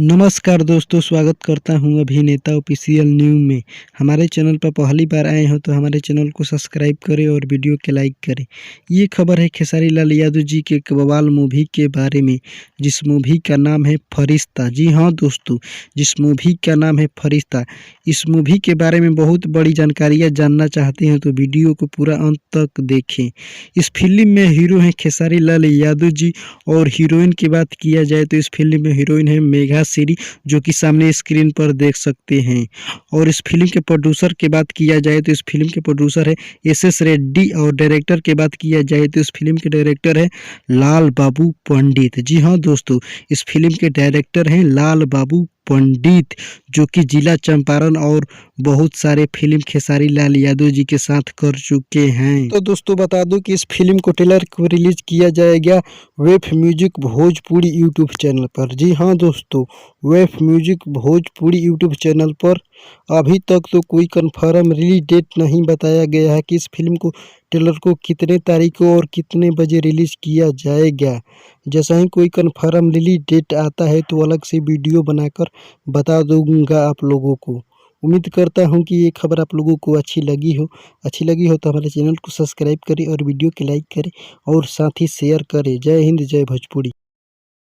नमस्कार दोस्तों, स्वागत करता हूं अभिनेता ऑफिशियल न्यू में। हमारे चैनल पर पहली बार आए हो तो हमारे चैनल को सब्सक्राइब करें और वीडियो के लाइक करें। ये खबर है खेसारी लाल यादव जी के बवाल मूवी के बारे में, जिस मूवी का नाम है फरिश्ता। जी हाँ दोस्तों, जिस मूवी का नाम है फरिश्ता, इस मूवी के बारे में बहुत बड़ी जानकारियाँ जानना चाहते हैं तो वीडियो को पूरा अंत तक देखें। इस फिल्म में हीरो हैं खेसारी लाल यादव जी और हीरोइन की बात किया जाए तो इस फिल्म में हीरोइन है मेघा श्री, जो कि सामने स्क्रीन पर देख सकते हैं। और इस फिल्म के प्रोड्यूसर की बात किया जाए तो इस फिल्म के प्रोड्यूसर है एस रेड्डी और डायरेक्टर की बात किया जाए तो इस फिल्म के डायरेक्टर है लाल बाबू पंडित। जी हाँ दोस्तों, इस फिल्म के डायरेक्टर हैं लाल बाबू पंडित, जो कि जिला चंपारण और बहुत सारे फिल्म खेसारी लाल यादव जी के साथ कर चुके हैं। तो दोस्तों बता दूं कि इस फिल्म को ट्रेलर को रिलीज किया जाएगा web music Bhojpuri YouTube channel पर। जी हाँ दोस्तों, web music Bhojpuri YouTube channel पर। अभी तक तो कोई कंफर्म रिलीज डेट नहीं बताया गया है कि इस फिल्म को ट्रेलर को कितने तारीख को और कितने बजे रिलीज किया जाएगा। जैसा ही कोई कंफर्म रिलीज डेट आता है तो अलग से वीडियो बनाकर बता दूंगा आप लोगों को। उम्मीद करता हूं कि ये खबर आप लोगों को अच्छी लगी हो तो हमारे चैनल को सब्सक्राइब करें और वीडियो को लाइक करें और साथ ही शेयर करें। जय हिंद, जय भोजपुरी।